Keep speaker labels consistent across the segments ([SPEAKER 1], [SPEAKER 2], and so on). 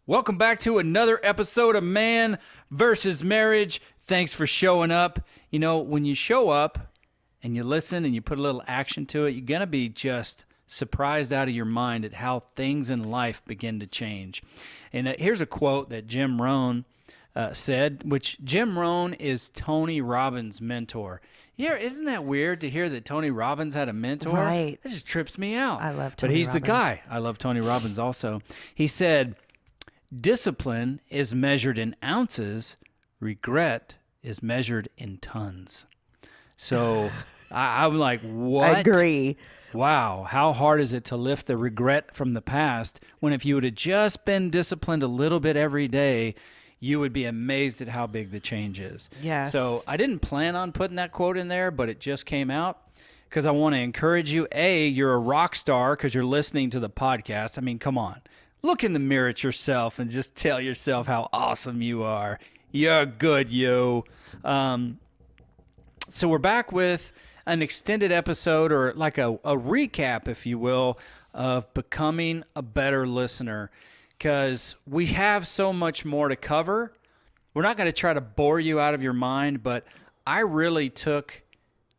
[SPEAKER 1] Welcome back to another episode of Man versus Marriage. Thanks for showing up. You know, when you show up and you listen and you put a little action to it, you're going to be just surprised out of your mind at how things in life begin to change. And here's a quote that Jim Rohn said, which Jim Rohn is Tony Robbins' mentor. Yeah, isn't that weird to hear that Tony Robbins had a mentor?
[SPEAKER 2] Right.
[SPEAKER 1] That just trips me out.
[SPEAKER 2] I love Tony
[SPEAKER 1] But he's
[SPEAKER 2] Robbins.
[SPEAKER 1] the guy. I love Tony Robbins also. He said, discipline is measured in ounces. Regret is measured in tons. So I'm like, what?
[SPEAKER 2] I agree.
[SPEAKER 1] Wow, how hard is it to lift the regret from the past when if you would have just been disciplined a little bit every day, you would be amazed at how big the change is.
[SPEAKER 2] Yes.
[SPEAKER 1] So I didn't plan on putting that quote in there, but it just came out because I want to encourage you. A, you're a rock star because you're listening to the podcast. I mean, come on. Look in the mirror at yourself and just tell yourself how awesome you are. You're good, you. So we're back with an extended episode, or like a recap, if you will, of becoming a better listener, because we have so much more to cover. We're not going to try to bore you out of your mind, but I really took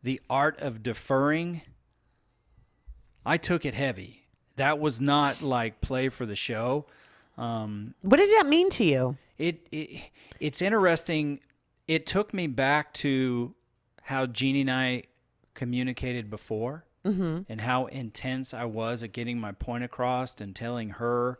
[SPEAKER 1] the art of deferring. I took it heavy. That was not like play for the show.
[SPEAKER 2] What did that mean to you?
[SPEAKER 1] It's interesting. It took me back to how Jeannie and I communicated before, and how intense I was at getting my point across and telling her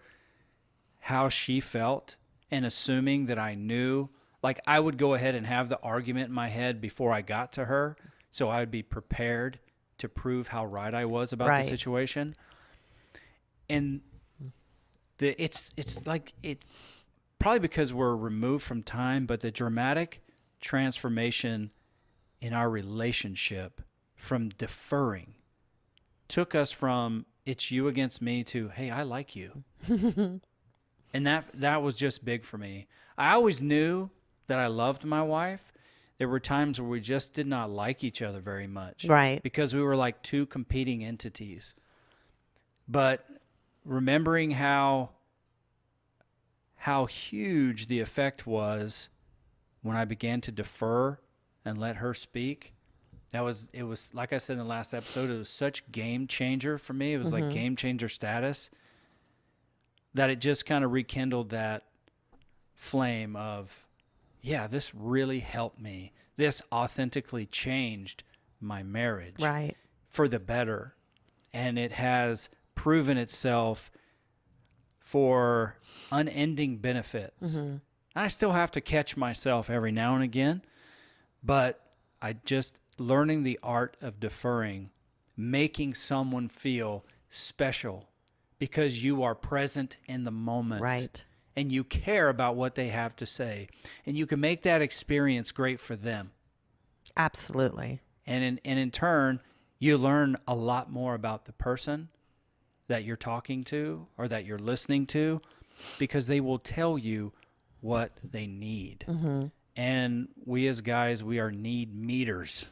[SPEAKER 1] how she felt and assuming that I knew. Like, I would go ahead and have the argument in my head before I got to her, so I would be prepared to prove how right I was about the situation. And it's probably because we're removed from time, but the dramatic transformation in our relationship from deferring took us from it's you against me to, hey, I like you. And that was just big for me. I always knew that I loved my wife. There were times where we just did not like each other very much.
[SPEAKER 2] Right.
[SPEAKER 1] Because we were like two competing entities. But remembering how huge the effect was when I began to defer and let her speak, it was like I said in the last episode, it was such game changer for me. It was like game changer status that it just kind of rekindled that flame of, yeah, this really helped me. This authentically changed my marriage for the better. And it has proven itself for unending benefits. I still have to catch myself every now and again, but I just learning the art of deferring, making someone feel special because you are present in the moment.
[SPEAKER 2] Right.
[SPEAKER 1] And you care about what they have to say. And you can make that experience great for them.
[SPEAKER 2] Absolutely.
[SPEAKER 1] And in turn, you learn a lot more about the person that you're talking to or that you're listening to, because they will tell you what they need. And we as guys, we are need meters.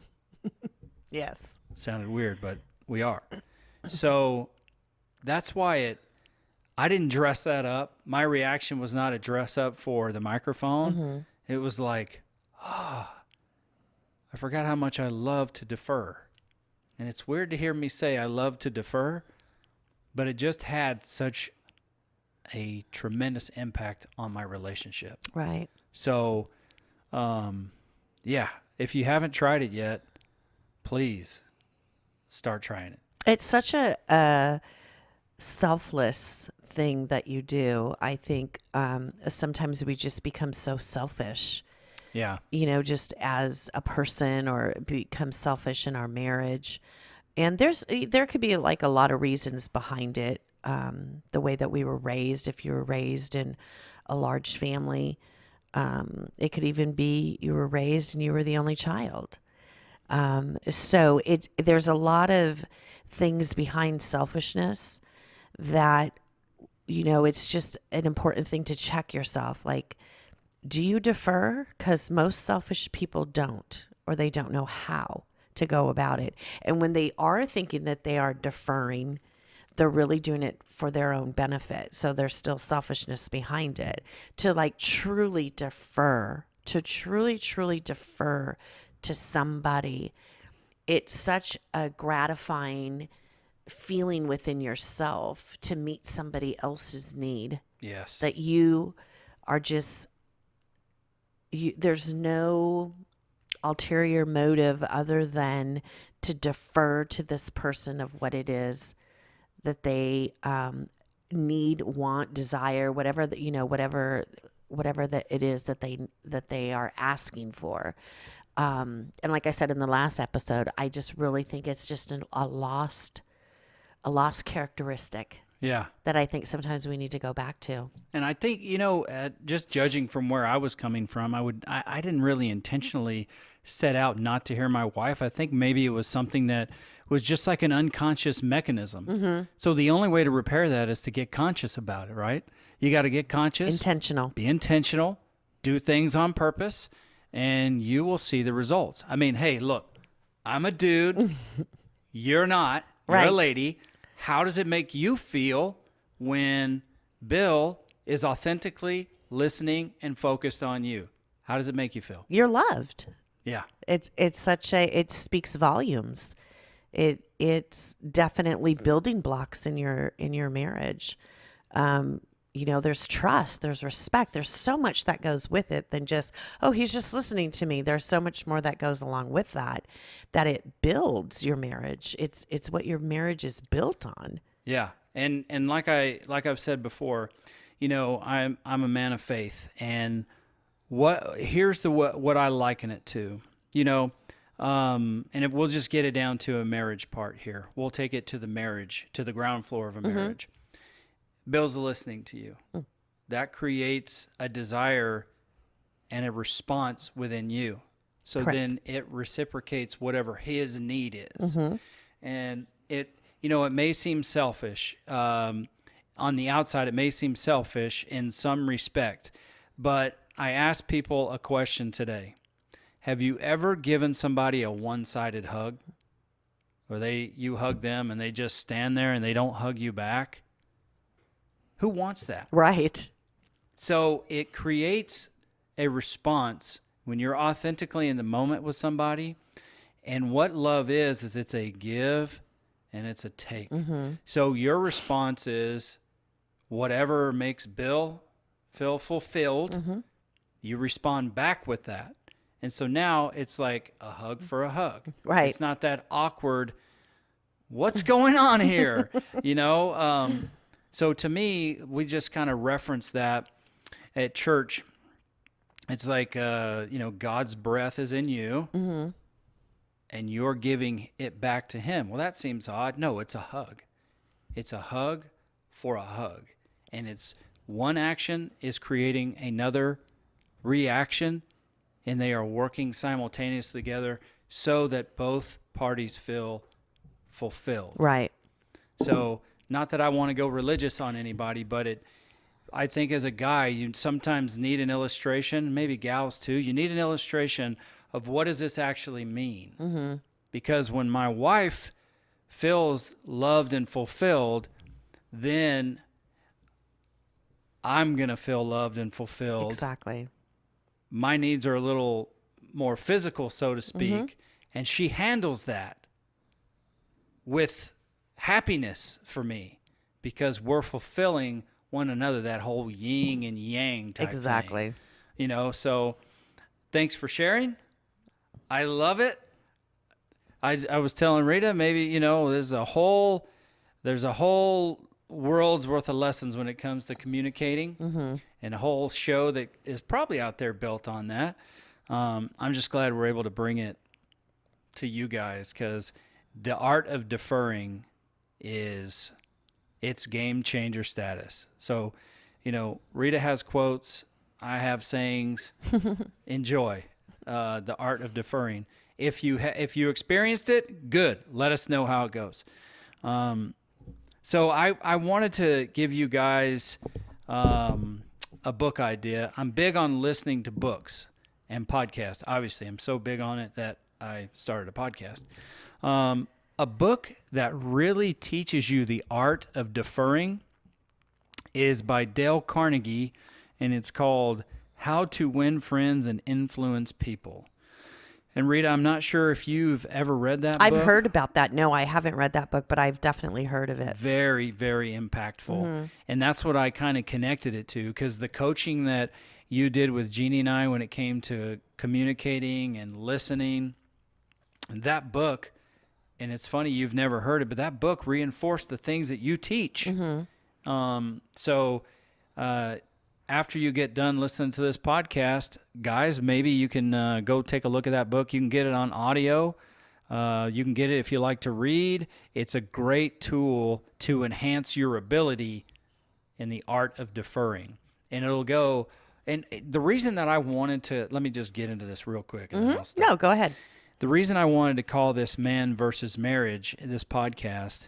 [SPEAKER 2] Yes.
[SPEAKER 1] Sounded weird, but we are. So that's why I didn't dress that up. My reaction was not a dress up for the microphone. It was like, I forgot how much I love to defer. And it's weird to hear me say I love to defer, but it just had such a tremendous impact on my relationship.
[SPEAKER 2] Right.
[SPEAKER 1] So, yeah, if you haven't tried it yet, please start trying it.
[SPEAKER 2] It's such a selfless thing that you do. I think sometimes we just become so selfish.
[SPEAKER 1] Yeah.
[SPEAKER 2] You know, just as a person, or become selfish in our marriage. And there could be like a lot of reasons behind it. The way that we were raised, if you were raised in a large family, it could even be you were raised and you were the only child. So there's a lot of things behind selfishness that, you know, it's just an important thing to check yourself. Like, do you defer? Because most selfish people don't, or they don't know how to go about it. And when they are thinking that they are deferring, they're really doing it for their own benefit. So there's still selfishness behind it. To like truly defer, to truly defer to somebody, it's such a gratifying feeling within yourself to meet somebody else's need.
[SPEAKER 1] Yes.
[SPEAKER 2] That you are just, there's no ulterior motive other than to defer to this person of what it is that they need, want, desire, whatever that, whatever that it is that they are asking for. And like I said in the last episode, I just really think it's just a lost characteristic.
[SPEAKER 1] Yeah.
[SPEAKER 2] That I think sometimes we need to go back to.
[SPEAKER 1] And I think, just judging from where I was coming from, I didn't really intentionally set out not to hear my wife. I think maybe it was something that was just like an unconscious mechanism.
[SPEAKER 2] Mm-hmm.
[SPEAKER 1] So the only way to repair that is to get conscious about it, right? You got to get conscious.
[SPEAKER 2] Intentional.
[SPEAKER 1] Be intentional. Do things on purpose, and you will see the results. I mean, hey, look, I'm a dude. You're not. You're
[SPEAKER 2] Right.
[SPEAKER 1] a lady. How does it make you feel when Bill is authentically listening and focused on you? How does it make you feel?
[SPEAKER 2] You're loved.
[SPEAKER 1] Yeah.
[SPEAKER 2] It speaks volumes. It's definitely building blocks in your marriage. There's trust, there's respect, there's so much that goes with it than just, oh, he's just listening to me. There's so much more that goes along with that it builds your marriage. It's what your marriage is built on.
[SPEAKER 1] Yeah. And like I've said before, I'm a man of faith, and what I liken it to, and if we'll just get it down to a marriage part here. We'll take it to the ground floor of a marriage. Bill's listening to you. That creates a desire and a response within you. So
[SPEAKER 2] Correct.
[SPEAKER 1] Then it reciprocates whatever his need is. And it may seem selfish. On the outside, it may seem selfish in some respect. But I asked people a question today. Have you ever given somebody a one-sided hug? Where you hug them and they just stand there and they don't hug you back? Who wants that?
[SPEAKER 2] Right.
[SPEAKER 1] So it creates a response when you're authentically in the moment with somebody. And what love is it's a give and it's a take. So your response is whatever makes Bill feel fulfilled, you respond back with that. And so now it's like a hug for a hug.
[SPEAKER 2] Right.
[SPEAKER 1] It's not that awkward, what's going on here? So to me, we just kind of reference that at church. It's like, God's breath is in you, and you're giving it back to him. Well, that seems odd. No, it's a hug. It's a hug for a hug. And it's one action is creating another reaction, and they are working simultaneously together so that both parties feel fulfilled.
[SPEAKER 2] Right.
[SPEAKER 1] So not that I want to go religious on anybody, but I think as a guy, you sometimes need an illustration, maybe gals too. You need an illustration of what does this actually mean? Because when my wife feels loved and fulfilled, then I'm going to feel loved and fulfilled.
[SPEAKER 2] Exactly.
[SPEAKER 1] My needs are a little more physical, so to speak, and she handles that with happiness for me because we're fulfilling one another, that whole yin and yang type
[SPEAKER 2] Exactly.
[SPEAKER 1] thing. So thanks for sharing. I love it. I was telling Rita, maybe, there's a whole world's worth of lessons when it comes to communicating, and a whole show that is probably out there built on that. I'm just glad we're able to bring it to you guys because the art of deferring it's game changer status. So, Rita has quotes. I have sayings. Enjoy the art of deferring. If you experienced it, good. Let us know how it goes. So I wanted to give you guys a book idea. I'm big on listening to books and podcasts. Obviously, I'm so big on it that I started a podcast. a book that really teaches you the art of deferring is by Dale Carnegie, and it's called How to Win Friends and Influence People. And Rita, I'm not sure if you've ever read that
[SPEAKER 2] I've
[SPEAKER 1] book.
[SPEAKER 2] heard about that. No, I haven't read that book, but I've definitely heard of it.
[SPEAKER 1] Very, very impactful. And that's what I kind of connected it to, because the coaching that you did with Jeannie and I when it came to communicating and listening, that book, and it's funny you've never heard it, but that book reinforced the things that you teach. So after you get done listening to this podcast, guys, maybe you can go take a look at that book. You can get it on audio. You can get it if you like to read. It's a great tool to enhance your ability in the art of deferring. And it'll go, and the reason that I wanted to, let me just get into this real quick. And then I'll stop.
[SPEAKER 2] No, go ahead.
[SPEAKER 1] The reason I wanted to call this Man versus Marriage, this podcast,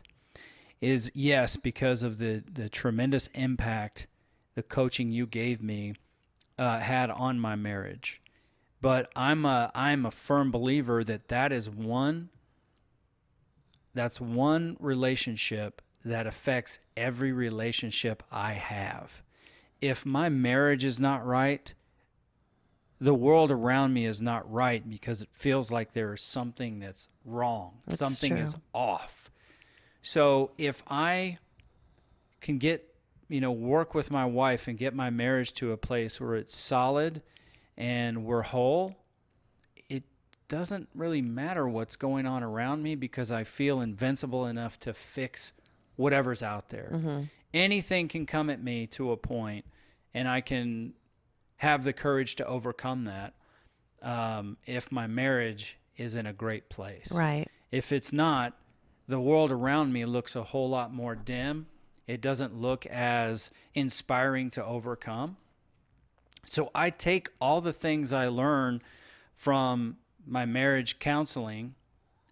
[SPEAKER 1] is yes, because of the tremendous impact the coaching you gave me had on my marriage. But I'm a firm believer that is one relationship that affects every relationship I have. If my marriage is not right, the world around me is not right, because it feels like there is something that's wrong. Something is off. So if I can work with my wife and get my marriage to a place where it's solid and we're whole, it doesn't really matter what's going on around me, because I feel invincible enough to fix whatever's out there. Anything can come at me to a point, and I can have the courage to overcome that if my marriage is in a great place.
[SPEAKER 2] Right.
[SPEAKER 1] If it's not, the world around me looks a whole lot more dim. It doesn't look as inspiring to overcome. So I take all the things I learn from my marriage counseling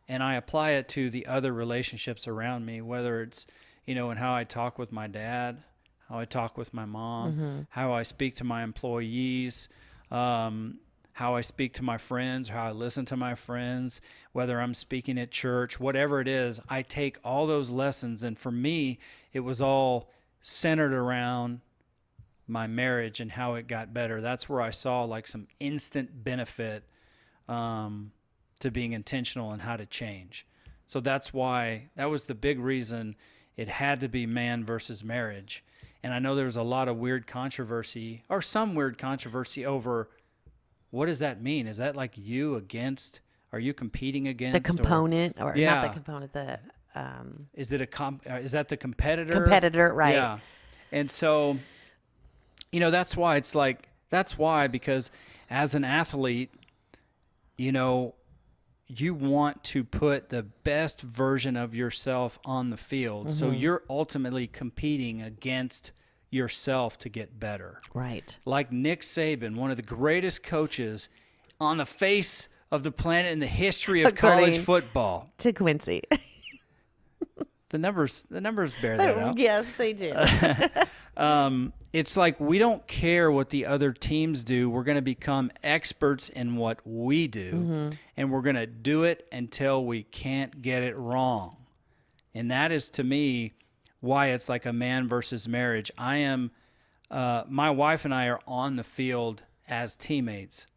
[SPEAKER 1] and I apply it to the other relationships around me, whether it's, in how I talk with my dad, how I talk with my mom, how I speak to my employees, how I speak to my friends, how I listen to my friends, whether I'm speaking at church, whatever it is, I take all those lessons. And for me, it was all centered around my marriage and how it got better. That's where I saw like some instant benefit to being intentional and how to change. So that was the big reason it had to be Man versus Marriage. And I know there was a lot of weird controversy, or some weird controversy over, what does that mean? Is that like you against, are you competing against?
[SPEAKER 2] The component, or
[SPEAKER 1] Yeah.
[SPEAKER 2] not the component,
[SPEAKER 1] Is it is that the competitor?
[SPEAKER 2] competitor, right?
[SPEAKER 1] Yeah. And so, that's why, because as an athlete, you want to put the best version of yourself on the field. So you're ultimately competing against yourself to get better.
[SPEAKER 2] Right.
[SPEAKER 1] Like Nick Saban, one of the greatest coaches on the face of the planet in the history of college football.
[SPEAKER 2] To Quincy.
[SPEAKER 1] The numbers bear that out.
[SPEAKER 2] Yes, they do.
[SPEAKER 1] It's like we don't care what the other teams do. We're going to become experts in what we do, and we're going to do it until we can't get it wrong. And that is, to me, why it's like a man versus marriage. My wife and I are on the field as teammates,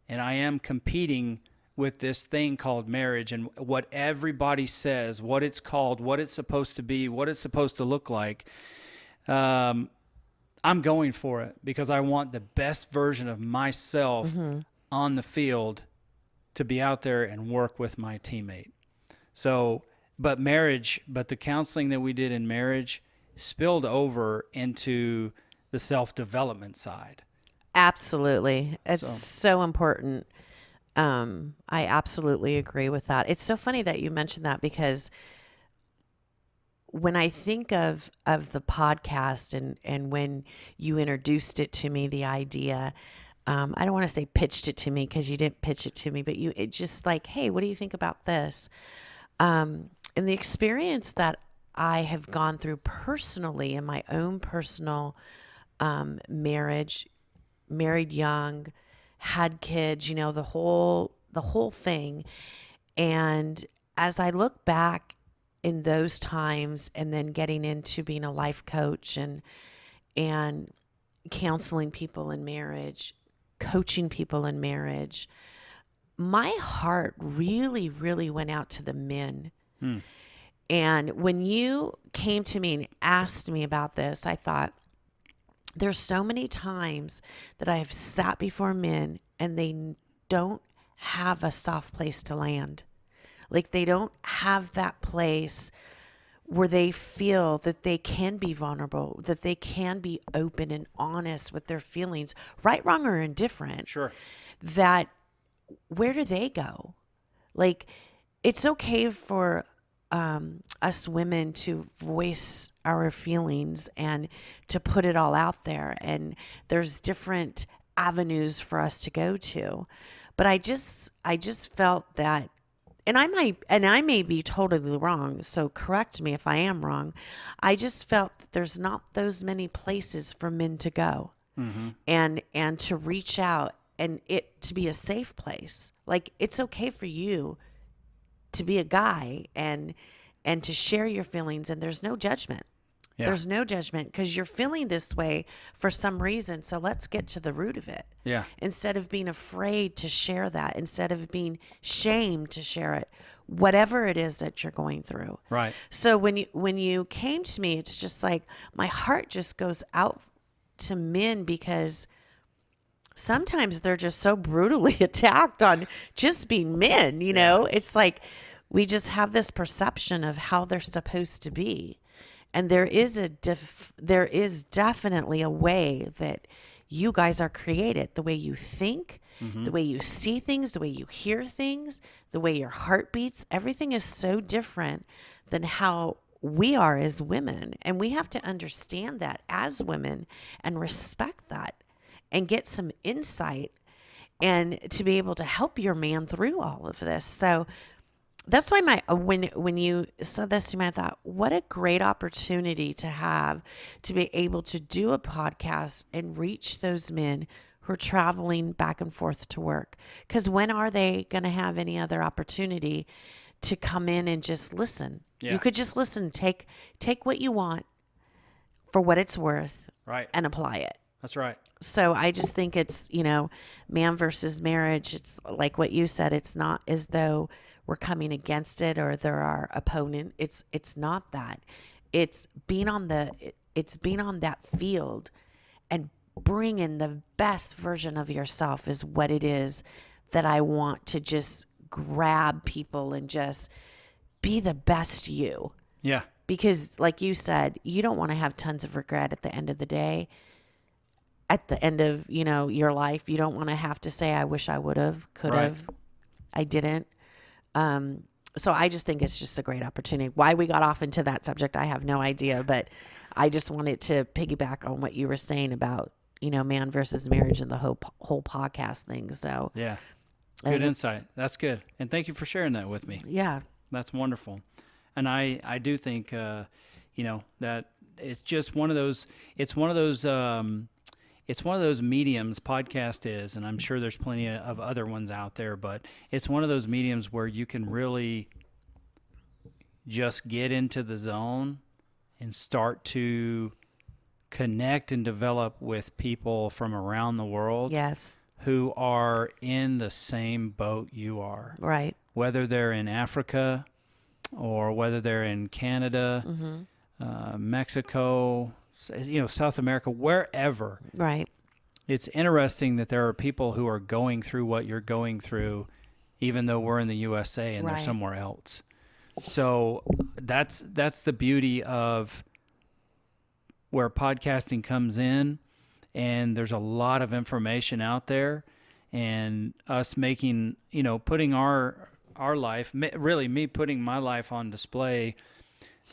[SPEAKER 1] and I am competing with this thing called marriage, and what everybody says, what it's called, what it's supposed to be, what it's supposed to look like. I'm going for it because I want the best version of myself on the field to be out there and work with my teammate. So, but the counseling that we did in marriage spilled over into the self-development side.
[SPEAKER 2] Absolutely. It's so important. I absolutely agree with that. It's so funny that you mentioned that, because when I think of the podcast and when you introduced it to me, the idea, I don't want to say pitched it to me, because you didn't pitch it to me, but it just like, hey, what do you think about this? And the experience that I have gone through personally in my own personal marriage, married young, had kids, the whole thing. And as I look back in those times and then getting into being a life coach and counseling people in marriage, coaching people in marriage, my heart really, really went out to the men. And when you came to me and asked me about this, I thought, there's so many times that I have sat before men and they don't have a soft place to land. Like they don't have that place where they feel that they can be vulnerable, that they can be open and honest with their feelings, right, wrong, or indifferent.
[SPEAKER 1] Sure.
[SPEAKER 2] That where do they go? Like, it's okay for us women to voice our feelings and to put it all out there. And there's different avenues for us to go to. But I just felt that, and I may be totally wrong, so correct me if I am wrong. I just felt that there's not those many places for men to go, and to reach out, and it to be a safe place. Like, it's okay for you to be a guy and to share your feelings, and there's no judgment. Yeah. There's no judgment because you're feeling this way for some reason. So let's get to the root of it.
[SPEAKER 1] Yeah.
[SPEAKER 2] Instead of being afraid to share that, instead of being shamed to share it, whatever it is that you're going through.
[SPEAKER 1] Right.
[SPEAKER 2] So when you came to me, it's just like my heart just goes out to men because sometimes they're just so brutally attacked on just being men, you know? It's like we just have this perception of how they're supposed to be. And there is definitely a way that you guys are created, the way you think, the way you see things, the way you hear things, the way your heart beats. Everything is so different than how we are as women. And we have to understand that as women and respect that and get some insight and to be able to help your man through all of this. So that's why when you said this to me, I thought, what a great opportunity to have to be able to do a podcast and reach those men who are traveling back and forth to work. Because when are they going to have any other opportunity to come in and just listen? Yeah. You could just listen, take what you want for what it's worth,
[SPEAKER 1] right,
[SPEAKER 2] and apply it.
[SPEAKER 1] That's right.
[SPEAKER 2] So I just think it's, man versus marriage. It's like what you said. It's not as though we're coming against it or they're our opponent. It's not that. It's being on that field and bringing the best version of yourself is what it is that I want to just grab people and just be the best you.
[SPEAKER 1] Yeah.
[SPEAKER 2] Because like you said, you don't want to have tons of regret at the end of the day. At the end of, your life, you don't want to have to say, I wish I would have, could have, I didn't. So I just think it's just a great opportunity. Why we got off into that subject, I have no idea, but I just wanted to piggyback on what you were saying about, man versus marriage and the whole podcast thing. So
[SPEAKER 1] yeah, good insight. That's good. And thank you for sharing that with me.
[SPEAKER 2] Yeah,
[SPEAKER 1] that's wonderful. And I do think, that it's just one of those, it's one of those mediums, podcast is, and I'm sure there's plenty of other ones out there, but it's one of those mediums where you can really just get into the zone and start to connect and develop with people from around the world.
[SPEAKER 2] Yes.
[SPEAKER 1] Who are in the same boat you are.
[SPEAKER 2] Right.
[SPEAKER 1] Whether they're in Africa or whether they're in Canada, Mexico, South America, wherever.
[SPEAKER 2] Right.
[SPEAKER 1] It's interesting that there are people who are going through what you're going through, even though we're in the USA and they're somewhere else. So that's the beauty of where podcasting comes in, and there's a lot of information out there, and us making, putting our life, really me putting my life on display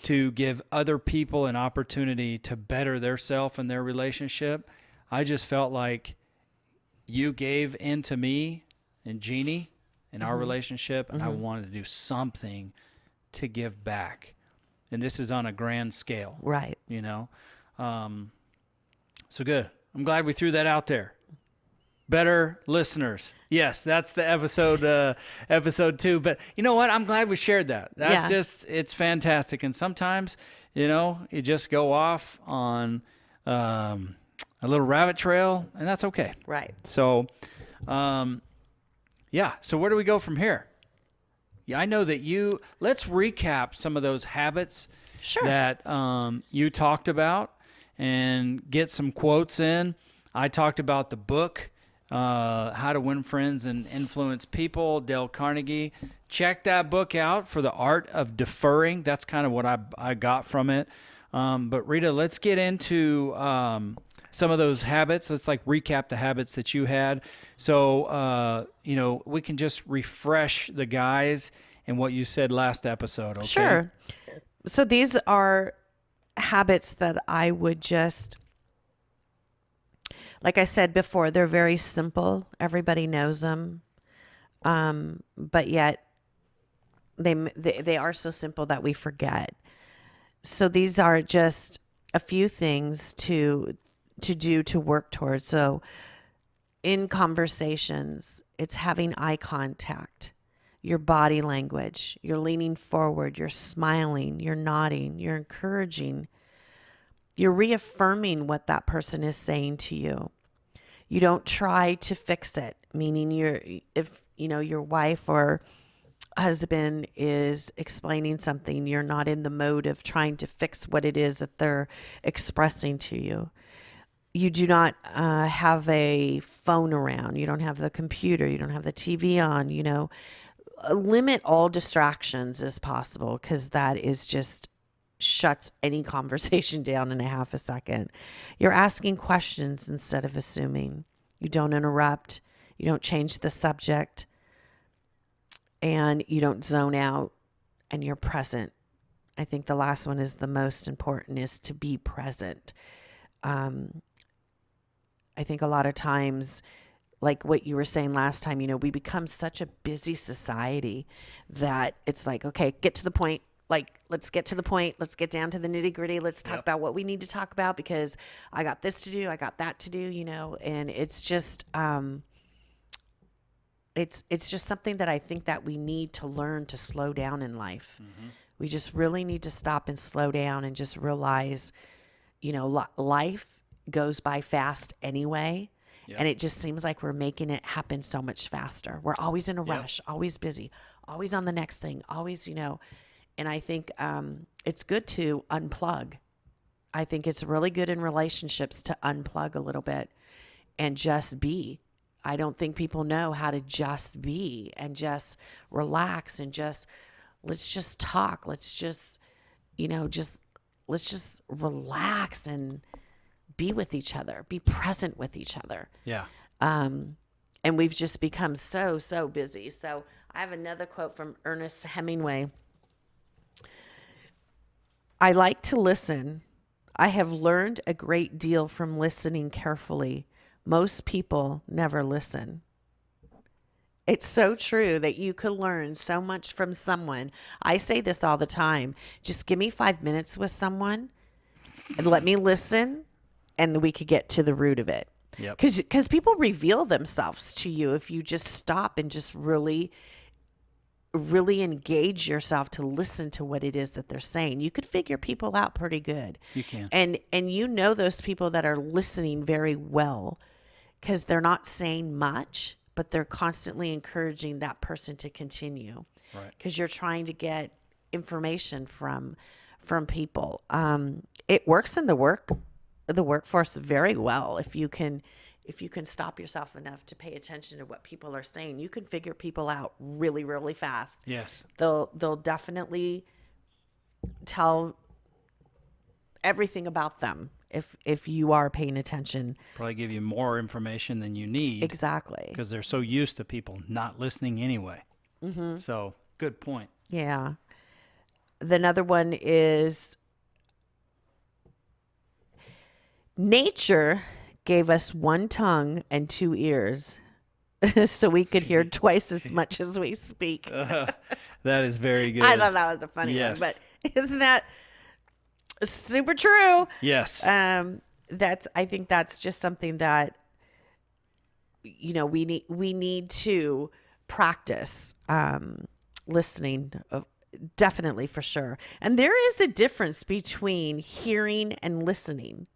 [SPEAKER 1] to give other people an opportunity to better their self and their relationship. I just felt like you gave into me and Jeannie in our relationship, and I wanted to do something to give back. And this is on a grand scale.
[SPEAKER 2] Right.
[SPEAKER 1] So good. I'm glad we threw that out there. better listeners. Yes, that's the episode 2. But you know what? I'm glad we shared that. It's fantastic. And sometimes, you just go off on a little rabbit trail, and that's okay.
[SPEAKER 2] Right.
[SPEAKER 1] So, so where do we go from here? Yeah, I know that let's recap some of those habits that you talked about and get some quotes in. I talked about the book, How to Win Friends and Influence People, Dale Carnegie. Check that book out for the art of deferring. That's kind of what I got from it. But Rita, let's get into some of those habits. Let's recap the habits that you had. So, we can just refresh the guys and what you said last episode. Okay?
[SPEAKER 2] Sure. So these are habits that I would just, like I said before, they're very simple. Everybody knows them. But yet they are so simple that we forget. So these are just a few things to do, to work towards. So in conversations, it's having eye contact, your body language, you're leaning forward, you're smiling, you're nodding, you're encouraging, you're reaffirming what that person is saying to you. You don't try to fix it, meaning if your wife or husband is explaining something, you're not in the mode of trying to fix what it is that they're expressing to you. You do not have a phone around. You don't have the computer. You don't have the TV on. Limit all distractions as possible, because that is just shuts any conversation down in a half a second. You're asking questions instead of assuming. You don't interrupt. You don't change the subject. And you don't zone out, and you're present. I think the last one is the most important, is to be present. I think a lot of times, like what you were saying last time, we become such a busy society that it's like, okay, get to the point. Let's get to the point. Let's get down to the nitty gritty. Let's talk about what we need to talk about, because I got this to do. I got that to do, and it's just, it's just something that I think that we need to learn to slow down in life. Mm-hmm. We just really need to stop and slow down and just realize, life goes by fast anyway. Yep. And it just seems like we're making it happen so much faster. We're always in a rush, always busy, always on the next thing, always, and I think it's good to unplug. I think it's really good in relationships to unplug a little bit and just be. I don't think people know how to just be and just relax and let's just talk. Let's just, let's just relax and be with each other, be present with each other.
[SPEAKER 1] Yeah.
[SPEAKER 2] And we've just become so busy. So I have another quote from Ernest Hemingway. I like to listen. I have learned a great deal from listening carefully. Most people never listen. It's so true that you could learn so much from someone. I say this all the time. Just give me 5 minutes with someone and let me listen, and we could get to the root of it.
[SPEAKER 1] Yep.
[SPEAKER 2] Because people reveal themselves to you if you just stop and just really engage yourself to listen to what it is that they're saying. You could figure people out pretty good.
[SPEAKER 1] You can.
[SPEAKER 2] And those people that are listening very well, because they're not saying much, but they're constantly encouraging that person to continue.
[SPEAKER 1] Right. Because
[SPEAKER 2] you're trying to get information from people. It works in the workforce very well. If you can stop yourself enough to pay attention to what people are saying, you can figure people out really, really fast.
[SPEAKER 1] Yes.
[SPEAKER 2] They'll definitely tell everything about them if you are paying attention.
[SPEAKER 1] Probably give you more information than you need.
[SPEAKER 2] Exactly.
[SPEAKER 1] Because they're so used to people not listening anyway.
[SPEAKER 2] Mm-hmm.
[SPEAKER 1] So, good point.
[SPEAKER 2] Yeah. Another one is nature gave us one tongue and two ears so we could hear twice as much as we speak.
[SPEAKER 1] That is very good.
[SPEAKER 2] I thought that was a funny one, but isn't that super true?
[SPEAKER 1] Yes.
[SPEAKER 2] I think that's just something that we need to practice listening, definitely, for sure. And there is a difference between hearing and listening.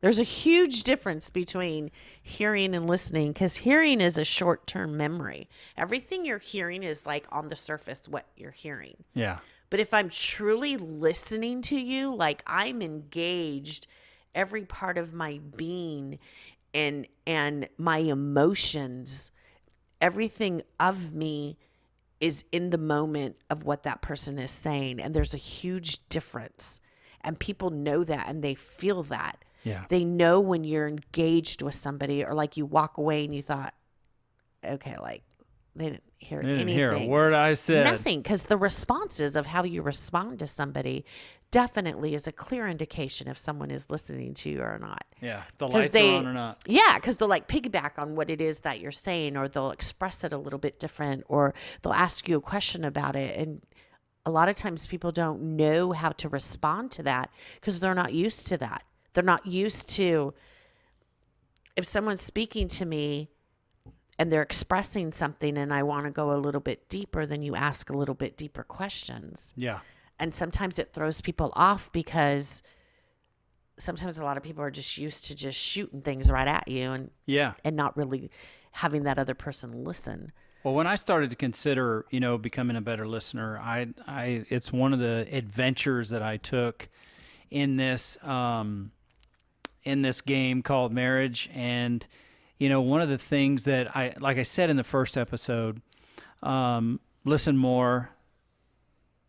[SPEAKER 2] There's a huge difference between hearing and listening, because hearing is a short-term memory. Everything you're hearing is like on the surface what you're hearing.
[SPEAKER 1] Yeah.
[SPEAKER 2] But if I'm truly listening to you, like I'm engaged, every part of my being and my emotions, everything of me is in the moment of what that person is saying. And there's a huge difference. And people know that and they feel that.
[SPEAKER 1] Yeah.
[SPEAKER 2] They know when you're engaged with somebody, or like you walk away and you thought, okay, like they didn't hear
[SPEAKER 1] They didn't
[SPEAKER 2] anything.
[SPEAKER 1] hear a word I said.
[SPEAKER 2] Nothing, because the responses of how you respond to somebody definitely is a clear indication if someone is listening to you or not.
[SPEAKER 1] Yeah. If the lights are on or not.
[SPEAKER 2] Yeah, because they'll like piggyback on what it is that you're saying, or they'll express it a little bit different, or they'll ask you a question about it. And a lot of times people don't know how to respond to that because they're not used to that. They're not used to, if someone's speaking to me and they're expressing something and I want to go a little bit deeper, then you ask a little bit deeper questions.
[SPEAKER 1] Yeah.
[SPEAKER 2] And sometimes it throws people off because sometimes a lot of people are just used to just shooting things right at you and not really having that other person listen.
[SPEAKER 1] Well, when I started to consider, becoming a better listener, it's one of the adventures that I took in this game called marriage. And, one of the things that like I said in the first episode, listen more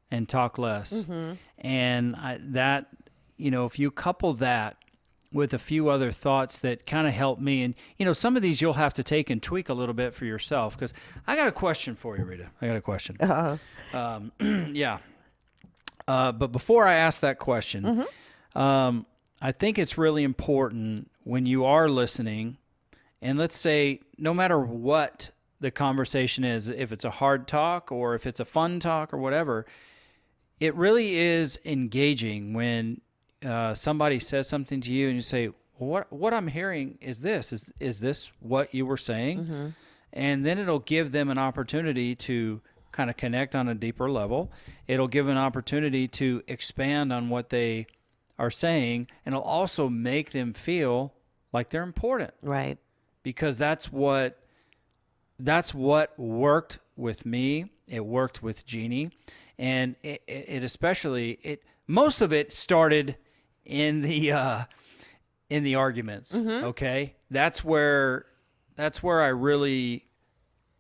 [SPEAKER 1] and talk less.
[SPEAKER 2] Mm-hmm.
[SPEAKER 1] And if you couple that with a few other thoughts that kind of help me, and, some of these you'll have to take and tweak a little bit for yourself, because I got a question for you, Rita. I got a question. Yeah. But before I ask that question,
[SPEAKER 2] Mm-hmm.
[SPEAKER 1] I think it's really important when you are listening, and let's say no matter what the conversation is, if it's a hard talk or if it's a fun talk or whatever, it really is engaging when somebody says something to you and you say, what I'm hearing is this. Is this what you were saying?
[SPEAKER 2] Mm-hmm.
[SPEAKER 1] And then it'll give them an opportunity to kind of connect on a deeper level. It'll give an opportunity to expand on what they are saying, and it'll also make them feel like they're important.
[SPEAKER 2] Right.
[SPEAKER 1] Because that's what worked with me. It worked with Jeannie, and it especially most of it started in the arguments.
[SPEAKER 2] Mm-hmm.
[SPEAKER 1] Okay, that's where I really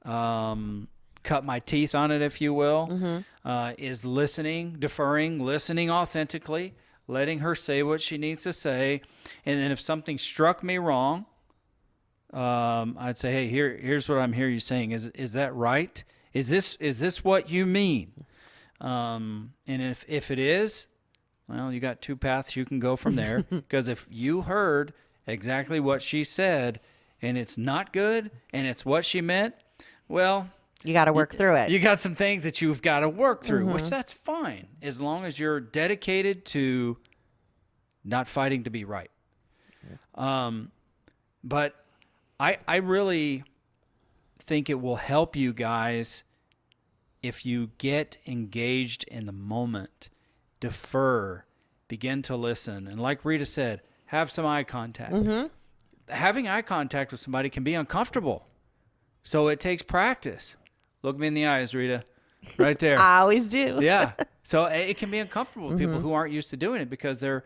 [SPEAKER 1] cut my teeth on it, if you will.
[SPEAKER 2] Mm-hmm.
[SPEAKER 1] Is listening, deferring, listening authentically, letting her say what she needs to say, and then if something struck me wrong, I'd say, hey, here's what I'm hearing you saying. Is that right? Is this what you mean? And if it is, well, you got two paths you can go from there. Because if you heard exactly what she said and it's not good and it's what she meant, well,
[SPEAKER 2] you got to work through it.
[SPEAKER 1] You got some things that you've got to work through,
[SPEAKER 2] Mm-hmm.
[SPEAKER 1] which that's fine as long as you're dedicated to not fighting to be right. But I really think it will help you guys if you get engaged in the moment, defer, begin to listen. And like Rita said, have some eye contact.
[SPEAKER 2] Mm-hmm.
[SPEAKER 1] Having eye contact with somebody can be uncomfortable. So it takes practice. Look me in the eyes, Rita. Right there.
[SPEAKER 2] I always do.
[SPEAKER 1] Yeah. So it can be uncomfortable with
[SPEAKER 2] Mm-hmm.
[SPEAKER 1] people who aren't used to doing it because they're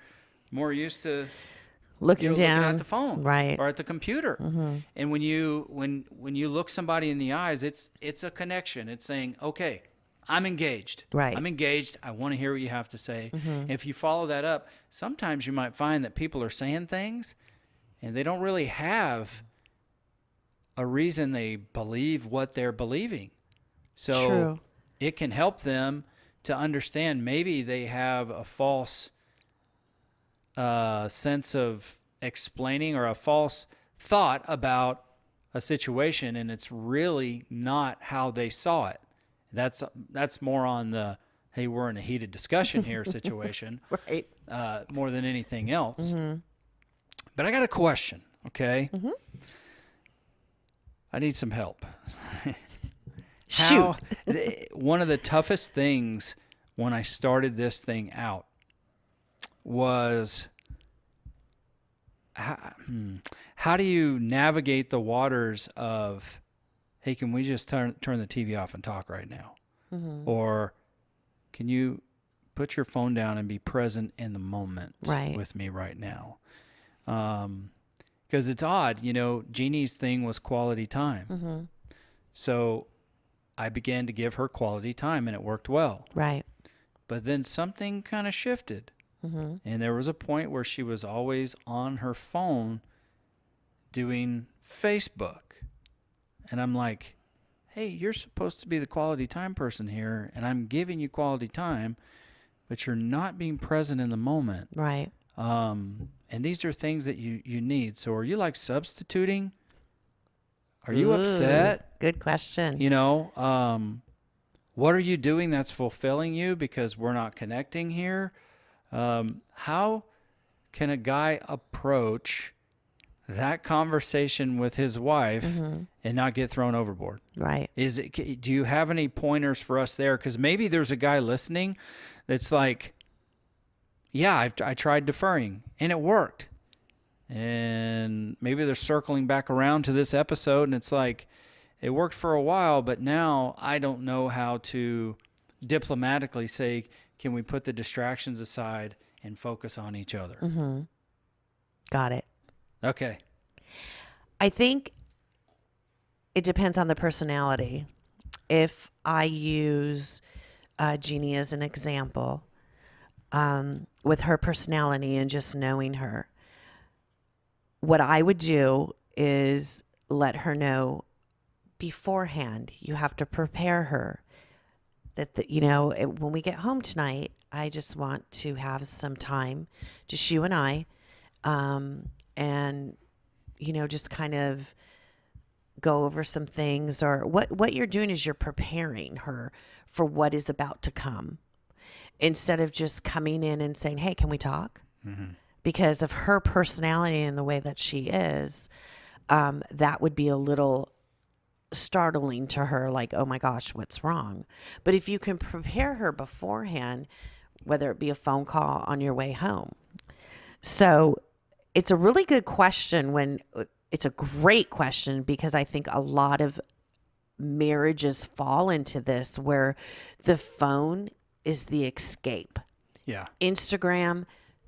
[SPEAKER 1] more used to
[SPEAKER 2] looking down,
[SPEAKER 1] looking at the phone,
[SPEAKER 2] right,
[SPEAKER 1] or at the computer.
[SPEAKER 2] Mm-hmm.
[SPEAKER 1] And when you look somebody in the eyes, it's a connection. It's saying, okay, I'm engaged.
[SPEAKER 2] Right.
[SPEAKER 1] I'm engaged. I want to hear what you have to say.
[SPEAKER 2] Mm-hmm.
[SPEAKER 1] If you follow that up, sometimes you might find that people are saying things and they don't really have a reason they believe what they're believing. So
[SPEAKER 2] True.
[SPEAKER 1] It can help them to understand maybe they have a false sense of explaining or a false thought about a situation, and it's really not how they saw it. That's more on the, hey, we're in a heated discussion here situation,
[SPEAKER 2] Right.
[SPEAKER 1] more than anything else.
[SPEAKER 2] Mm-hmm.
[SPEAKER 1] But I got a question, okay?
[SPEAKER 2] Mm-hmm.
[SPEAKER 1] I need some help.
[SPEAKER 2] Shoot.
[SPEAKER 1] One of the toughest things when I started this thing out was how do you navigate the waters of, hey, can we just turn the TV off and talk right now?
[SPEAKER 2] Mm-hmm.
[SPEAKER 1] Or can you put your phone down and be present in the moment
[SPEAKER 2] Right.
[SPEAKER 1] with me right now? Because it's odd, Jeannie's thing was quality time.
[SPEAKER 2] Mm-hmm.
[SPEAKER 1] So I began to give her quality time, and it worked well.
[SPEAKER 2] Right.
[SPEAKER 1] But then something kind of shifted.
[SPEAKER 2] Mm-hmm.
[SPEAKER 1] And there was a point where she was always on her phone doing Facebook. And I'm like, hey, you're supposed to be the quality time person here, and I'm giving you quality time, but you're not being present in the moment.
[SPEAKER 2] Right.
[SPEAKER 1] And these are things that you need. So are you like substituting? Are you upset?
[SPEAKER 2] Good question.
[SPEAKER 1] What are you doing that's fulfilling you because we're not connecting here? How can a guy approach that conversation with his wife and not get thrown overboard?
[SPEAKER 2] Right.
[SPEAKER 1] Do you have any pointers for us there? Because maybe there's a guy listening that's like, yeah, I tried deferring and it worked. And maybe they're circling back around to this episode and it's like, it worked for a while, but now I don't know how to diplomatically say, can we put the distractions aside and focus on each other?
[SPEAKER 2] Mm-hmm. Got it.
[SPEAKER 1] Okay.
[SPEAKER 2] I think it depends on the personality. If I use Jeannie as an example, with her personality and just knowing her, what I would do is let her know beforehand. You have to prepare her that, when we get home tonight, I just want to have some time, just you and I, and, just kind of go over some things. Or what you're doing is you're preparing her for what is about to come, instead of just coming in and saying, hey, can we talk? Mm-hmm. Because of her personality and the way that she is, that would be a little startling to her, like, oh my gosh, what's wrong? But if you can prepare her beforehand, whether it be a phone call on your way home. So it's a really good question. It's a great question, because I think a lot of marriages fall into this where the phone is the escape.
[SPEAKER 1] Yeah.
[SPEAKER 2] Instagram,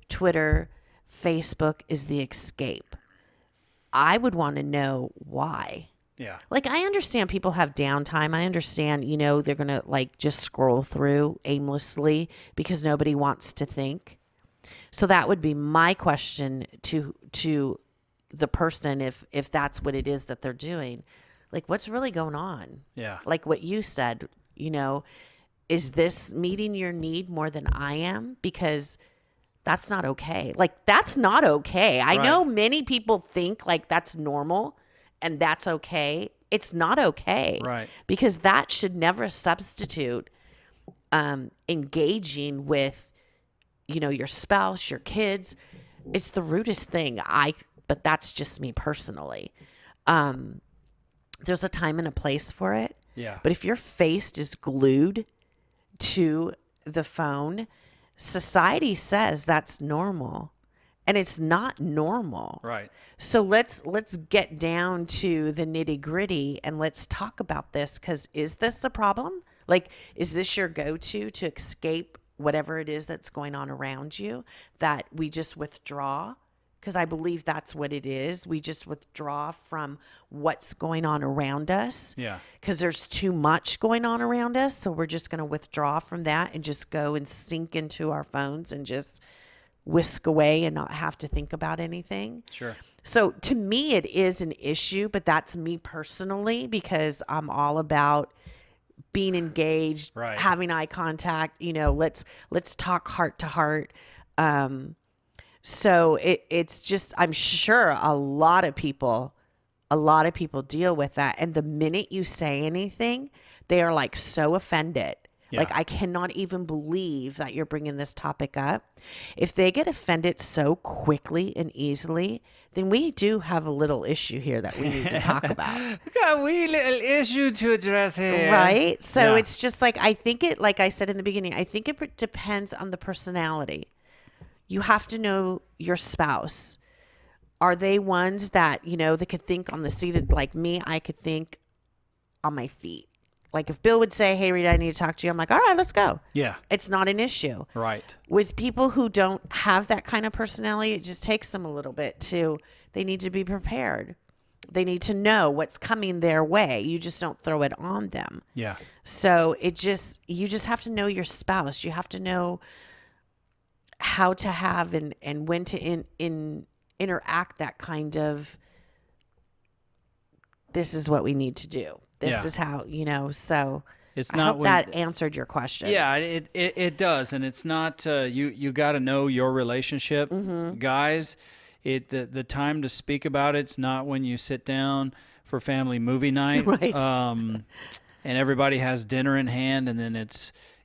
[SPEAKER 2] Twitter, Facebook is the escape. I would want to know why.
[SPEAKER 1] Yeah.
[SPEAKER 2] Like, I understand people have downtime. I understand, they're going to just scroll through aimlessly because nobody wants to think. So that would be my question to the person, if that's what it is that they're doing. Like, what's really going on?
[SPEAKER 1] Yeah.
[SPEAKER 2] Like what you said, is this meeting your need more than I am? Because that's not okay. Like, that's not okay. I know many people think like that's normal and that's okay. It's not okay.
[SPEAKER 1] Right.
[SPEAKER 2] Because that should never substitute engaging with, your spouse, your kids. It's the rudest thing. But that's just me personally. There's a time and a place for it.
[SPEAKER 1] Yeah.
[SPEAKER 2] But if your face is glued to the phone, society says that's normal, and it's not normal.
[SPEAKER 1] Right.
[SPEAKER 2] So let's get down to the nitty-gritty and let's talk about this, because is this a problem? Like, is this your go-to to escape whatever it is that's going on around you, that we just withdraw? Because I believe that's what it is. We just withdraw from what's going on around us.
[SPEAKER 1] Yeah.
[SPEAKER 2] Because there's too much going on around us. So we're just going to withdraw from that and just go and sink into our phones and just whisk away and not have to think about anything.
[SPEAKER 1] Sure.
[SPEAKER 2] So to me, it is an issue, but that's me personally, because I'm all about being engaged,
[SPEAKER 1] right,
[SPEAKER 2] having eye contact, let's talk heart to heart. So it's just, I'm sure a lot of people deal with that. And the minute you say anything, they are like so offended.
[SPEAKER 1] Yeah.
[SPEAKER 2] Like, I cannot even believe that you're bringing this topic up. If they get offended so quickly and easily, then we do have a little issue here that we need to talk about.
[SPEAKER 1] Got a wee little issue to address here.
[SPEAKER 2] Right? So
[SPEAKER 1] Yeah.
[SPEAKER 2] it's just like, I think it, like I said in the beginning, I think it depends on the personality. You have to know your spouse. Are they ones that, you know, they could think on the seat, like me, I could think on my feet. Like if Bill would say, hey, Rita, I need to talk to you. I'm like, all right, let's go.
[SPEAKER 1] Yeah.
[SPEAKER 2] It's not an issue.
[SPEAKER 1] Right.
[SPEAKER 2] With people who don't have that kind of personality, it just takes them a little bit they need to be prepared. They need to know what's coming their way. You just don't throw it on them.
[SPEAKER 1] Yeah.
[SPEAKER 2] So you just have to know your spouse. You have to know how to have and when to interact that kind of, this is what we need to do. This is how, you know, so
[SPEAKER 1] it's
[SPEAKER 2] I
[SPEAKER 1] not
[SPEAKER 2] hope that answered your question.
[SPEAKER 1] Yeah, it does. And it's not, you got to know your relationship, guys. The time to speak about it's not when you sit down for family movie night.
[SPEAKER 2] Right.
[SPEAKER 1] And everybody has dinner in hand, and then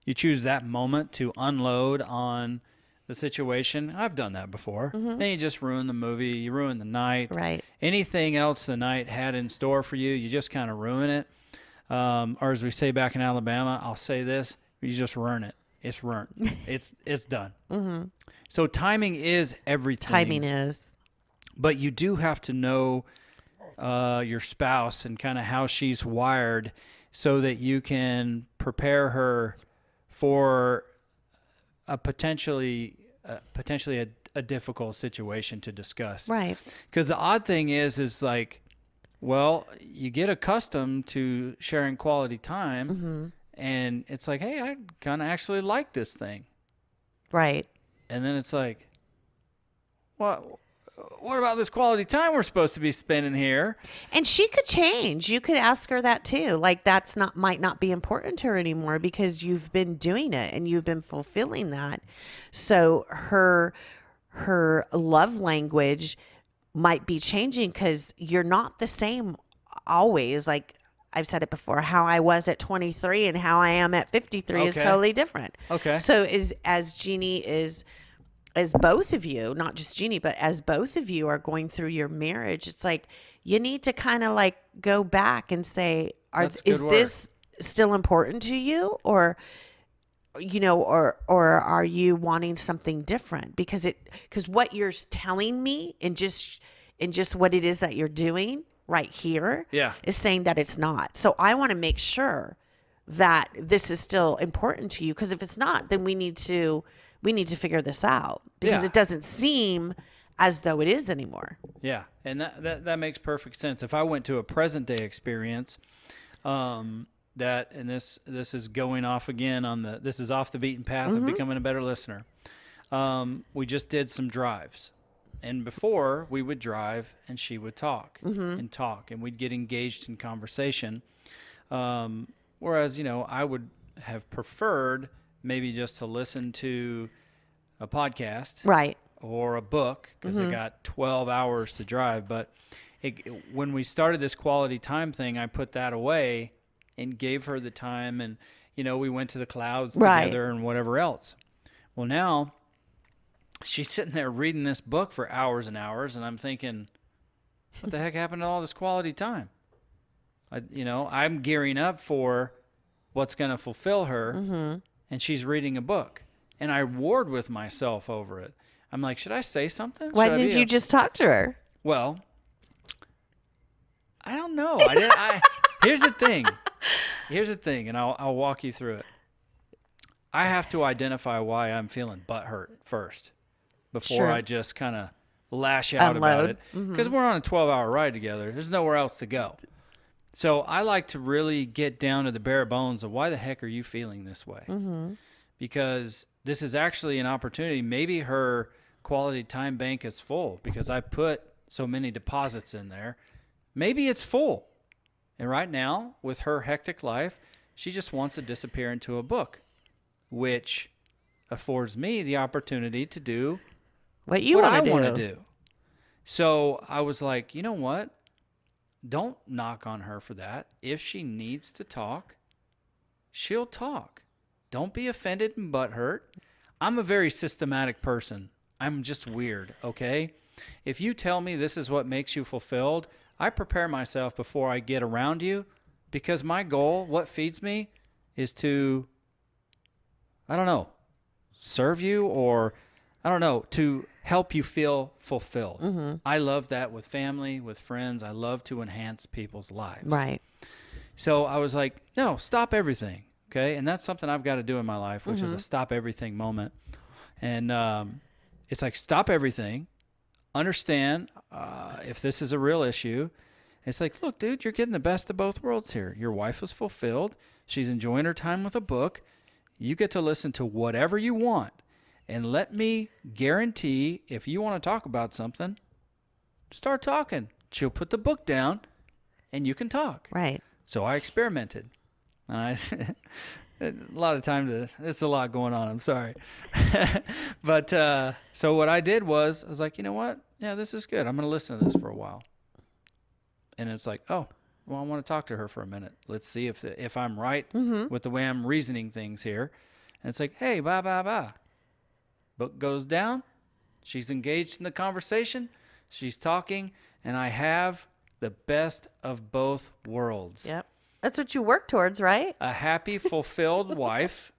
[SPEAKER 1] you choose that moment to unload on the situation. I've done that before. Then you just ruin the movie, you ruin the night.
[SPEAKER 2] Right.
[SPEAKER 1] Anything else the night had in store for you, you just kind of ruin it. Or as we say back in Alabama, I'll say this: you just ruin it. It's ruined. It's done. So timing is everything.
[SPEAKER 2] Timing is.
[SPEAKER 1] But you do have to know your spouse and kind of how she's wired, so that you can prepare her for a potentially a difficult situation to discuss.
[SPEAKER 2] Right.
[SPEAKER 1] Because the odd thing is like, well, you get accustomed to sharing quality time, and it's like, hey, I kind of actually like this thing.
[SPEAKER 2] Right.
[SPEAKER 1] And then it's like, what about this quality time we're supposed to be spending here?
[SPEAKER 2] And she could change. You could ask her that too. Like might not be important to her anymore because you've been doing it and you've been fulfilling that. So her love language might be changing because you're not the same always. Like I've said it before, how I was at 23 and how I am at 53 is totally different.
[SPEAKER 1] Okay.
[SPEAKER 2] So as Jeannie is, as both of you, not just Jeannie, but as both of you are going through your marriage, it's like you need to kind of like go back and say, is this still important to you, or you know, or are you wanting something different? Because what you're telling me and just what it is that you're doing right here is saying that it's not. So I want to make sure that this is still important to you, because if it's not, then we need to figure this out, because it doesn't seem as though it is anymore.
[SPEAKER 1] Yeah, and that makes perfect sense. If I went to a present day experience, and this is going off again this is off the beaten path of becoming a better listener. We just did some drives, and before we would drive and she would talk and talk, and we'd get engaged in conversation. Whereas, you know, I would have preferred maybe just to listen to a podcast,
[SPEAKER 2] right,
[SPEAKER 1] or a book, because I got 12 hours to drive. But when we started this quality time thing, I put that away and gave her the time, and you know, we went to the clouds together and whatever else. Well, now she's sitting there reading this book for hours and hours, and I'm thinking, what the heck happened to all this quality time? I'm gearing up for what's going to fulfill her, and she's reading a book, and I warred with myself over it. I'm like, should I say something?
[SPEAKER 2] Why didn't you just talk to her?
[SPEAKER 1] Well, I don't know. Here's the thing, and I'll walk you through it. I have to identify why I'm feeling butthurt first before I just kind of lash out about it, because we're on a 12-hour ride together. There's nowhere else to go. So I like to really get down to the bare bones of why the heck are you feeling this way? Because this is actually an opportunity. Maybe her quality time bank is full because I put so many deposits in there. Maybe it's full. And right now, with her hectic life, she just wants to disappear into a book, which affords me the opportunity to do
[SPEAKER 2] what I
[SPEAKER 1] want to do. So I was like, you know what? Don't knock on her for that. If she needs to talk, she'll talk. Don't be offended and butthurt. I'm a very systematic person. I'm just weird, okay? If you tell me this is what makes you fulfilled, I prepare myself before I get around you, because my goal, what feeds me, is to, I don't know, serve you, or I don't know, to help you feel fulfilled.
[SPEAKER 2] Mm-hmm.
[SPEAKER 1] I love that with family, with friends. I love to enhance people's lives.
[SPEAKER 2] Right.
[SPEAKER 1] So I was like, no, stop everything. Okay. And that's something I've got to do in my life, which is a stop everything moment. And it's like, stop everything, understand if this is a real issue. It's like, look, dude, you're getting the best of both worlds here. Your wife is fulfilled. She's enjoying her time with a book. You get to listen to whatever you want. And let me guarantee, if you want to talk about something, start talking. She'll put the book down and you can talk.
[SPEAKER 2] Right.
[SPEAKER 1] So I experimented. And a lot of times, it's a lot going on. I'm sorry. But so what I did was, I was like, you know what? Yeah, this is good. I'm going to listen to this for a while. And it's like, oh, well, I want to talk to her for a minute. Let's see if I'm right with the way I'm reasoning things here. And it's like, hey, blah, blah, blah. Book goes down. She's engaged in the conversation. She's talking. And I have the best of both worlds.
[SPEAKER 2] Yep. That's what you work towards, right?
[SPEAKER 1] A happy, fulfilled wife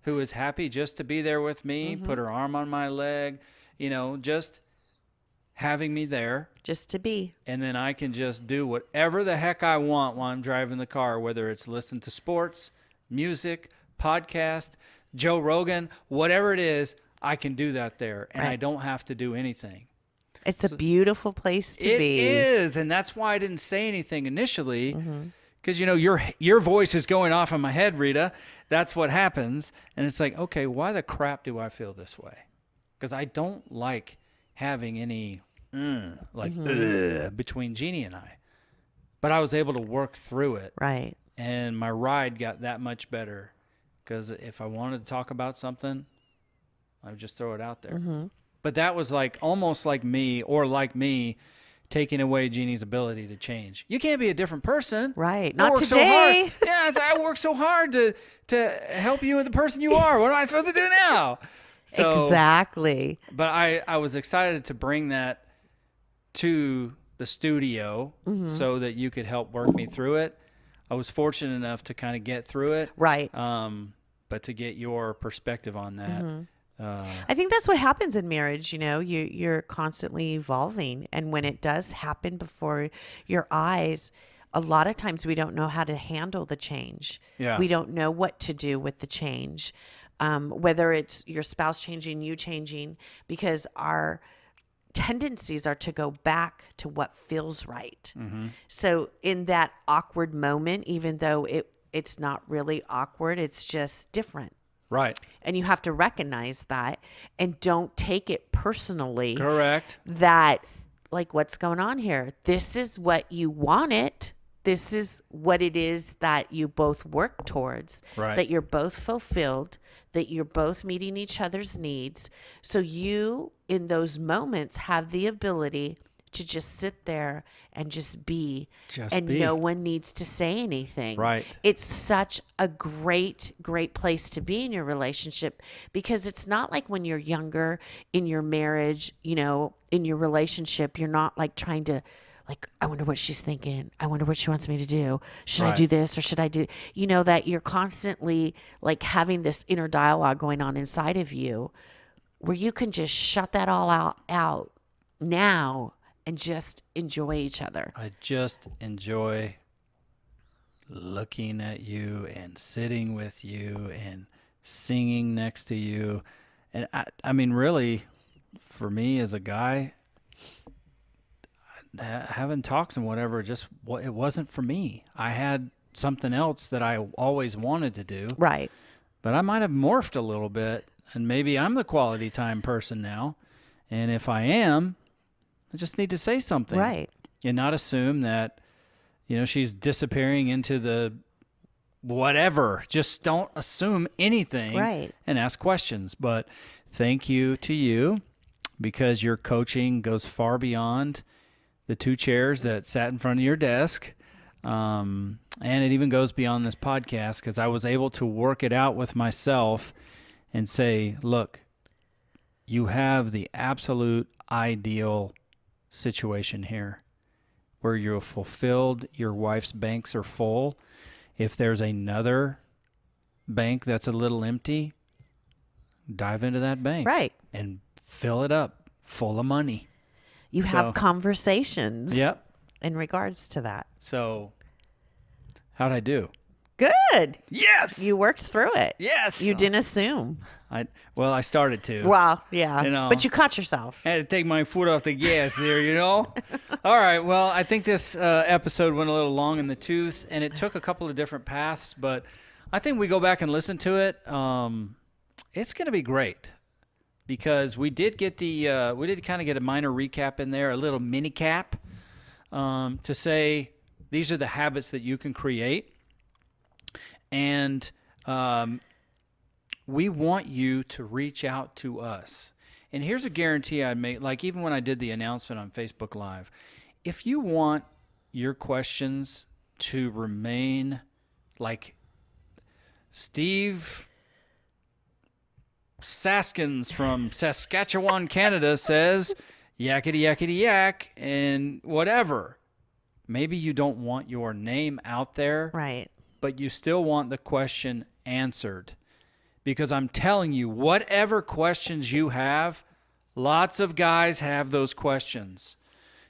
[SPEAKER 1] who is happy just to be there with me, put her arm on my leg, just having me there.
[SPEAKER 2] Just to be.
[SPEAKER 1] And then I can just do whatever the heck I want while I'm driving the car, whether it's listen to sports, music, podcast, Joe Rogan, whatever it is, I can do that there. And I don't have to do anything.
[SPEAKER 2] It's a beautiful place to be.
[SPEAKER 1] It is. And that's why I didn't say anything initially. Because, your voice is going off in my head, Rita. That's what happens. And it's like, okay, why the crap do I feel this way? Because I don't like having any between Jeannie and I. But I was able to work through it.
[SPEAKER 2] Right.
[SPEAKER 1] And my ride got that much better. Because if I wanted to talk about something, I would just throw it out there. But that was like almost like me taking away Jeannie's ability to change. You can't be a different person.
[SPEAKER 2] Right. Not today.
[SPEAKER 1] So yeah, I work so hard to help you with the person you are. What am I supposed to do now? So,
[SPEAKER 2] exactly.
[SPEAKER 1] But I was excited to bring that to the studio so that you could help work me through it. I was fortunate enough to kind of get through it.
[SPEAKER 2] Right.
[SPEAKER 1] But to get your perspective on that.
[SPEAKER 2] I think that's what happens in marriage. You're constantly evolving. And when it does happen before your eyes, a lot of times we don't know how to handle the change.
[SPEAKER 1] Yeah.
[SPEAKER 2] We don't know what to do with the change. Whether it's your spouse changing, you changing, because our tendencies are to go back to what feels right. So in that awkward moment, even though it's not really awkward, it's just different.
[SPEAKER 1] Right.
[SPEAKER 2] And you have to recognize that and don't take it personally.
[SPEAKER 1] Correct.
[SPEAKER 2] That, like, what's going on here? This is what you wanted. This is what it is that you both work towards.
[SPEAKER 1] Right.
[SPEAKER 2] That you're both fulfilled, that you're both meeting each other's needs. So you, in those moments, have the ability to just sit there and just be. No one needs to say anything.
[SPEAKER 1] Right.
[SPEAKER 2] It's such a great place to be in your relationship, because it's not like when you're younger in your marriage, in your relationship, you're not like trying to, like, I wonder what she's thinking. I wonder what she wants me to do. Should I do this or should I do, that you're constantly like having this inner dialogue going on inside of you where you can just shut that all out now and just enjoy each other.
[SPEAKER 1] I just enjoy looking at you and sitting with you and singing next to you. And I mean, really, for me as a guy, having talks and whatever, it wasn't for me. I had something else that I always wanted to do.
[SPEAKER 2] Right.
[SPEAKER 1] But I might have morphed a little bit, and maybe I'm the quality time person now. And if I am, I just need to say something.
[SPEAKER 2] Right.
[SPEAKER 1] And not assume that, she's disappearing into the whatever. Just don't assume anything.
[SPEAKER 2] Right.
[SPEAKER 1] And ask questions. But thank you to you, because your coaching goes far beyond the two chairs that sat in front of your desk. And it even goes beyond this podcast because I was able to work it out with myself and say, look, you have the absolute ideal situation here where you're fulfilled, your wife's banks are full. If there's another bank that's a little empty, dive into that bank.
[SPEAKER 2] Right.
[SPEAKER 1] And fill it up full of money.
[SPEAKER 2] You have conversations.
[SPEAKER 1] Yep.
[SPEAKER 2] In regards to that.
[SPEAKER 1] So, how'd I do?
[SPEAKER 2] Good.
[SPEAKER 1] Yes.
[SPEAKER 2] You worked through it.
[SPEAKER 1] Yes.
[SPEAKER 2] You didn't assume.
[SPEAKER 1] I started to.
[SPEAKER 2] Well, yeah.
[SPEAKER 1] You know,
[SPEAKER 2] but you caught yourself.
[SPEAKER 1] I had to take my foot off the gas there, you know? All right. Well, I think this episode went a little long in the tooth, and it took a couple of different paths, but I think we go back and listen to it. It's going to be great because we did get we did kind of get a minor recap in there, a little mini cap to say these are the habits that you can create. And we want you to reach out to us. And here's a guarantee I made, like even when I did the announcement on Facebook Live, if you want your questions to remain like Steve Saskins from Saskatchewan, Canada says, yakety yakety yak, and whatever. Maybe you don't want your name out there.
[SPEAKER 2] Right.
[SPEAKER 1] But you still want the question answered. Because I'm telling you, whatever questions you have, lots of guys have those questions.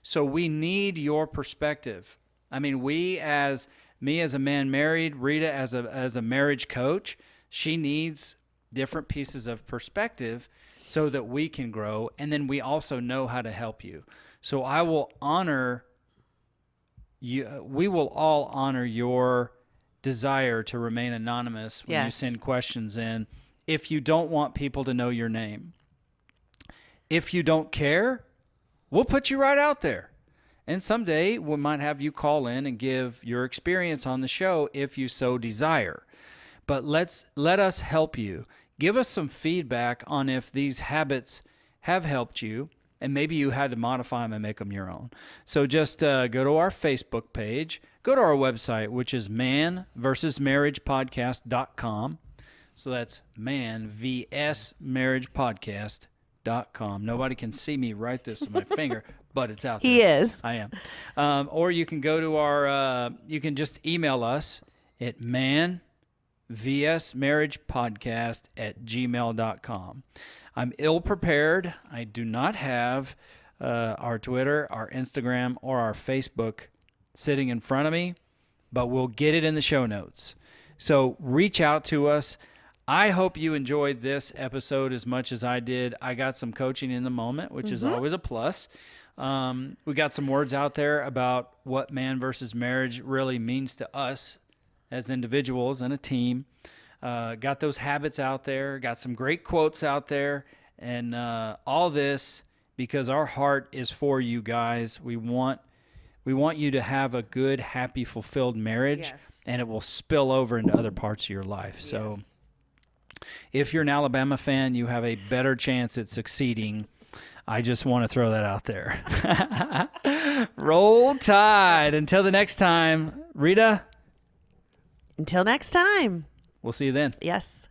[SPEAKER 1] So we need your perspective. I mean, me as a man married, Rita as a marriage coach, she needs different pieces of perspective so that we can grow, and then we also know how to help you. So I will honor you. We will all honor your desire to remain anonymous when you send questions in if you don't want people to know your name. If you don't care, we'll put you right out there. And someday we might have you call in and give your experience on the show if you so desire. But let us help you. Give us some feedback on if these habits have helped you, and maybe you had to modify them and make them your own. So just go to our Facebook page, go to our website, which is manvsmarriagepodcast.com. So that's manvsmarriagepodcast.com. Nobody can see me write this with my finger, but it's out there.
[SPEAKER 2] He is.
[SPEAKER 1] I am. Or you can go to our, you can just email us at manvsmarriagepodcast@gmail.com. I'm ill-prepared. I do not have our Twitter, our Instagram, or our Facebook sitting in front of me, but we'll get it in the show notes. So reach out to us. I hope you enjoyed this episode as much as I did. I got some coaching in the moment, which is always a plus. We got some words out there about what man versus marriage really means to us as individuals and a team. Got those habits out there, got some great quotes out there, and all this because our heart is for you guys. We want you to have a good, happy, fulfilled marriage, and it will spill over into other parts of your life. Yes. So if you're an Alabama fan, you have a better chance at succeeding. I just want to throw that out there. Roll Tide. Until the next time, Rita.
[SPEAKER 2] Until next time.
[SPEAKER 1] We'll see you then.
[SPEAKER 2] Yes.